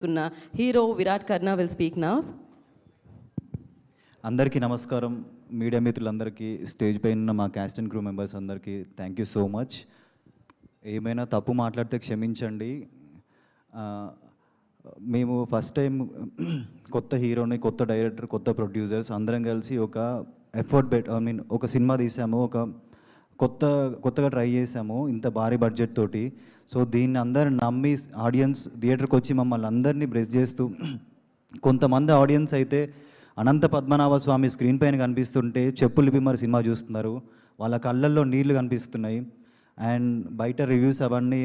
Hero Virat Karna will speak now. అందరికీ నమస్కారం. Media మిత్రులందరికీ, స్టేజ్ పైన ఉన్న మా క్యాస్ట్ అండ్ క్రూ మెంబర్స్ అందరికీ థ్యాంక్ యూ సో మచ్. ఏమైనా తప్పు మాట్లాడితే క్షమించండి. ఆ, మేము ఫస్ట్ టైం కొత్త హీరోని, కొత్త డైరెక్టర్, కొత్త ప్రొడ్యూసర్స్ అందరం కలిసి ఒక ఎఫర్ట్ ఒక సినిమా తీసాము. కొత్తగా ట్రై చేసాము ఇంత భారీ బడ్జెట్ తోటి. సో దీన్ని అందరు నమ్మి ఆడియన్స్ థియేటర్కి వచ్చి మమ్మల్ని అందరినీ బ్రెస్ చేస్తూ, కొంతమంది ఆడియన్స్ అయితే అనంత పద్మనాభ స్వామి స్క్రీన్ పైన కనిపిస్తుంటే చెప్పులు విప్పి మరి సినిమా చూస్తున్నారు. వాళ్ళ కళ్ళల్లో నీళ్లు కనిపిస్తున్నాయి. అండ్ బయట రివ్యూస్ అవన్నీ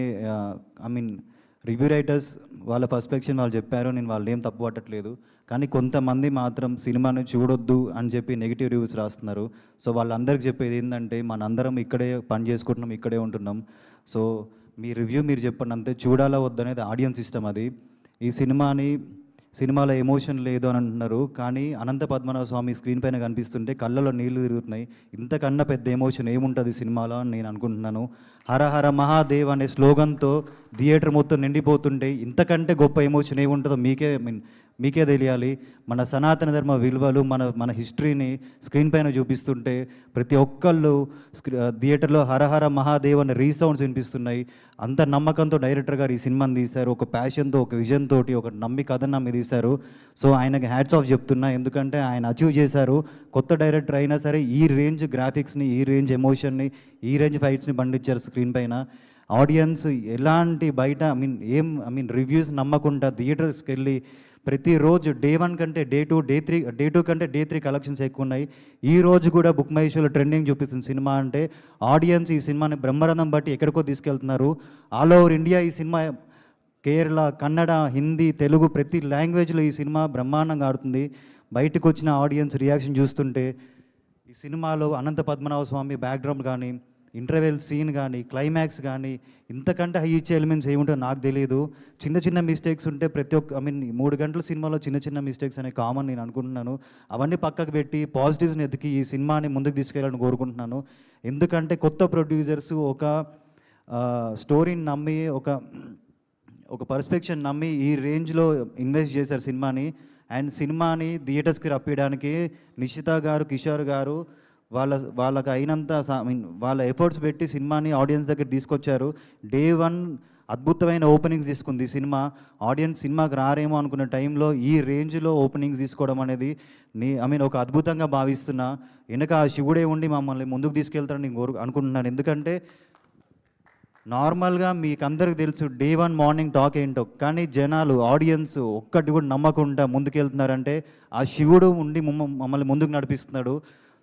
రివ్యూ రైటర్స్ వాళ్ళ పర్స్పెక్షన్ వాళ్ళు చెప్పారు. నేను వాళ్ళు ఏం తప్పు పట్టట్లేదు. కానీ కొంతమంది మాత్రం సినిమాని చూడొద్దు అని చెప్పి నెగిటివ్ రివ్యూస్ రాస్తున్నారు. సో వాళ్ళందరికీ చెప్పేది ఏంటంటే, మనందరం ఇక్కడే పని చేసుకుంటున్నాం, ఇక్కడే ఉంటున్నాం. సో మీ రివ్యూ మీరు చెప్పండి అంతే. చూడాలా వద్దనేది ఆడియన్స్ ఇష్టం. అది ఈ సినిమాలో ఎమోషన్ లేదు అని అంటున్నారు. కానీ అనంత పద్మనాభ స్వామి స్క్రీన్ పైన కనిపిస్తుంటే కళ్ళలో నీళ్లు తిరుగుతున్నాయి. ఇంతకన్నా పెద్ద ఎమోషన్ ఏముంటుంది సినిమాలో అని నేను అనుకుంటున్నాను. హర హర మహాదేవ్ అనే స్లోగన్తో థియేటర్ మొత్తం నిండిపోతుంటే ఇంతకంటే గొప్ప ఎమోషన్ ఏముంటుందో మీకే తెలియాలి. మన సనాతన ధర్మ విలువలు, మన హిస్టరీని స్క్రీన్ పైన చూపిస్తుంటే ప్రతి ఒక్కళ్ళు థియేటర్లో హరహర మహాదేవ్ అనే రీసౌండ్స్ వినిపిస్తున్నాయి. అంత నమ్మకంతో డైరెక్టర్ గారు ఈ సినిమాని తీశారు. ఒక ప్యాషన్తో, ఒక విజన్ తోటి, ఒక కథను నమ్మి తీశారు. సో ఆయనకి హ్యాట్స్ ఆఫ్ చెప్తున్నా. ఎందుకంటే ఆయన అచీవ్ చేశారు. కొత్త డైరెక్టర్ అయినా సరే ఈ రేంజ్ గ్రాఫిక్స్ని, ఈ రేంజ్ ఎమోషన్ని, ఈ రేంజ్ ఫైట్స్ని పండించారు స్క్రీన్ పైన. ఆడియన్స్ ఎలాంటి బయట రివ్యూస్ నమ్మకుండా థియేటర్స్కి వెళ్ళి ప్రతిరోజు డే 1 కంటే డే 2, డే 2 కంటే డే 3 కలెక్షన్స్ ఎక్కువ ఉన్నాయి. ఈ రోజు కూడా బుక్ మై షోలో ట్రెండింగ్ చూపిస్తుంది సినిమా అంటే. ఆడియన్స్ ఈ సినిమాని బ్రహ్మరథం బట్టి ఎక్కడికో తీసుకెళ్తున్నారు. ఆల్ ఓవర్ ఇండియా ఈ సినిమా, కేరళ, కన్నడ, హిందీ, తెలుగు ప్రతి లాంగ్వేజ్లో ఈ సినిమా బ్రహ్మాండంగా ఆడుతుంది. బయటకు వచ్చిన ఆడియన్స్ రియాక్షన్ చూస్తుంటే ఈ సినిమాలో అనంత పద్మనాభ స్వామి బ్యాక్గ్రౌండ్ కానీ, ఇంటర్వెల్ సీన్ కానీ, క్లైమాక్స్ కానీ ఇంతకంటే హై ఇచ్చే ఎలిమెంట్స్ ఏముంటో నాకు తెలియదు. చిన్న మిస్టేక్స్ ఉంటే ప్రతి ఒక్క 3 గంటల సినిమాలో చిన్న మిస్టేక్స్ అనేవి కామన్ నేను అనుకుంటున్నాను. అవన్నీ పక్కకు పెట్టి పాజిటివ్స్ని ఎతికి ఈ సినిమాని ముందుకు తీసుకెళ్ళాలని కోరుకుంటున్నాను. ఎందుకంటే కొత్త ప్రొడ్యూసర్స్ ఒక స్టోరీని నమ్మి, ఒక పర్స్పెక్షన్ నమ్మి ఈ రేంజ్లో ఇన్వెస్ట్ చేశారు సినిమాని. అండ్ సినిమాని థియేటర్స్కి రప్పించడానికి నిషిత గారు, కిషోర్ గారు వాళ్ళకి అయినంత వాళ్ళ ఎఫర్ట్స్ పెట్టి సినిమాని ఆడియన్స్ దగ్గర తీసుకొచ్చారు. డే 1 అద్భుతమైన ఓపెనింగ్స్ తీసుకుంది ఈ సినిమా. ఆడియన్స్ సినిమాకి రారేమో అనుకున్న టైంలో ఈ రేంజ్లో ఓపెనింగ్స్ తీసుకోవడం అనేది ఒక అద్భుతంగా భావిస్తున్నా. వెనక ఆ శివుడే ఉండి మమ్మల్ని ముందుకు తీసుకెళ్తారని నేను అనుకుంటున్నాను. ఎందుకంటే నార్మల్గా మీకు అందరికి తెలుసు డే 1 మార్నింగ్ టాక్ ఏంటో. కానీ జనాలు, ఆడియన్స్ ఒక్కటి కూడా నమ్మకుండా ముందుకెళ్తున్నారంటే ఆ శివుడు ఉండి మమ్మల్ని ముందుకు నడిపిస్తున్నాడు.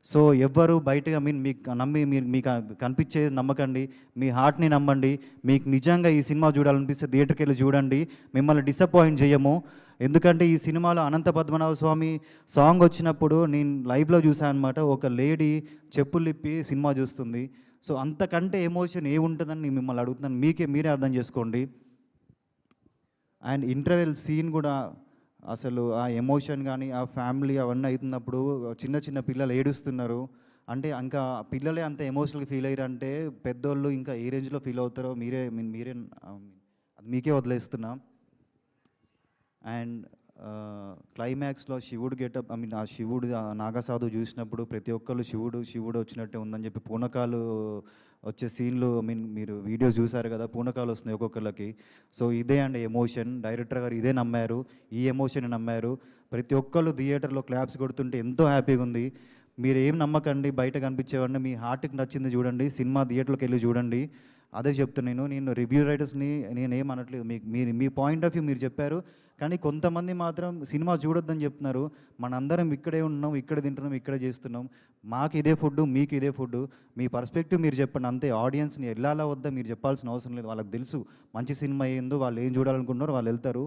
సో ఎవ్వరు బయటగా మీకు నమ్మి మీకు కనిపించేది నమ్మకండి. మీ హార్ట్ని నమ్మండి. మీకు నిజంగా ఈ సినిమా చూడాలనిపిస్తే థియేటర్కి వెళ్ళి చూడండి. మిమ్మల్ని డిసప్పాయింట్ చేయము. ఎందుకంటే ఈ సినిమాలో అనంత పద్మనాభ స్వామి సాంగ్ వచ్చినప్పుడు నేను లైవ్లో చూసాను అనమాట. ఒక లేడీ చెప్పులిప్పి సినిమా చూస్తుంది. సో అంతకంటే ఎమోషన్ ఏముంటుందని నేను మిమ్మల్ని అడుగుతున్నాను. మీరే అర్థం చేసుకోండి. అండ్ ఇంటర్వెల్ సీన్ కూడా అసలు ఆ ఎమోషన్ కానీ, ఆ ఫ్యామిలీ అవన్నీ అవుతున్నప్పుడు చిన్న పిల్లలు ఏడుస్తున్నారు. అంటే ఇంకా పిల్లలే అంత ఎమోషనల్గా ఫీల్ అయ్యారంటే పెద్దోళ్ళు ఇంకా ఏ రేంజ్లో ఫీల్ అవుతారో మీరే అది మీకే వదిలేస్తున్నా. అండ్ క్లైమాక్స్లో శివుడు గెటప్, ఆ శివుడు నాగసాధు చూసినప్పుడు ప్రతి ఒక్కళ్ళు శివుడు వచ్చినట్టే ఉందని చెప్పి పూనకాలు వచ్చే సీన్లు మీరు వీడియోస్ చూసారు కదా, పూనకాలు వస్తున్నాయి ఒక్కొక్కరికి. సో ఇదే అండి ఎమోషన్. డైరెక్టర్ గారు ఇదే నమ్మారు, ఈ ఎమోషన్ నమ్మారు. ప్రతి ఒక్కళ్ళు థియేటర్లో క్లాప్స్ కొడుతుంటే ఎంతో హ్యాపీగా ఉంది. మీరు ఏం నమ్మకండి బయట కనిపించేవాడిని. మీ హార్ట్కి నచ్చింది చూడండి, సినిమా థియేటర్లోకి వెళ్ళి చూడండి. అదే చెప్తున్నాను. నేను రివ్యూ రైటర్స్ని నేనేం అనట్లేదు. మీ పాయింట్ ఆఫ్ వ్యూ మీరు చెప్పారు. కానీ కొంతమంది మాత్రం సినిమా చూడొద్దని చెప్తున్నారు. మనందరం ఇక్కడే ఉన్నాం, ఇక్కడ తింటున్నాం, ఇక్కడే చేస్తున్నాం. మాకు ఇదే ఫుడ్, మీకు ఇదే ఫుడ్. మీ పర్స్పెక్టివ్ మీరు చెప్పండి అంతే. ఆడియన్స్ని వెళ్ళాలా వద్దా మీరు చెప్పాల్సిన అవసరం లేదు. వాళ్ళకి తెలుసు మంచి సినిమా ఏందో, వాళ్ళు ఏం చూడాలనుకుంటున్నారో వాళ్ళు వెళ్తారు.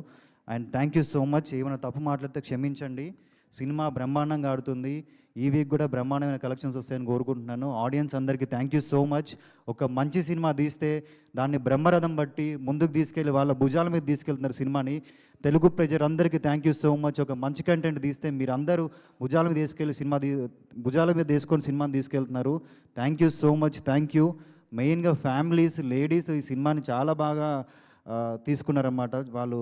And thank you so much. ఏమైనా తప్పు మాట్లాడితే క్షమించండి. సినిమా బ్రహ్మాండంగా ఆడుతుంది. ఈ వీక్ కూడా బ్రహ్మాండమైన కలెక్షన్స్ వస్తాయని కోరుకుంటున్నాను. ఆడియన్స్ అందరికీ థ్యాంక్ యూ సో మచ్. ఒక మంచి సినిమా తీస్తే దాన్ని బ్రహ్మరథం బట్టి ముందుకు తీసుకెళ్ళి వాళ్ళ భుజాల మీద తీసుకెళ్తున్నారు సినిమాని. తెలుగు ప్రజలందరికీ థ్యాంక్ యూ సో మచ్. ఒక మంచి కంటెంట్ తీస్తే మీరందరూ భుజాల మీద తీసుకొని సినిమాని తీసుకెళ్తున్నారు. Thank you so much. Thank you. మెయిన్గా ఫ్యామిలీస్, లేడీస్ ఈ సినిమాని చాలా బాగా తీసుకున్నారన్నమాట. వాళ్ళు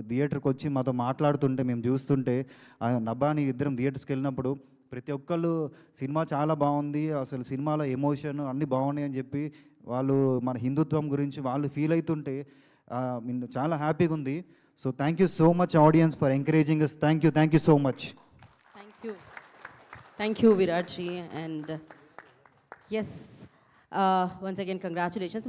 థియేటర్కి వచ్చి మాతో మాట్లాడుతుంటే మేము చూస్తుంటే నభాని ఇద్దరం థియేటర్స్కి వెళ్ళినప్పుడు ప్రతి ఒక్కళ్ళు సినిమా చాలా బాగుంది, అసలు సినిమాలో ఎమోషన్ అన్నీ బాగున్నాయి అని చెప్పి వాళ్ళు మన హిందుత్వం గురించి వాళ్ళు ఫీల్ అవుతుంటే చాలా హ్యాపీగా ఉంది. So thank you so much audience for encouraging us. Thank you so much. Thank you, Virat ji. And yes, once again, congratulations.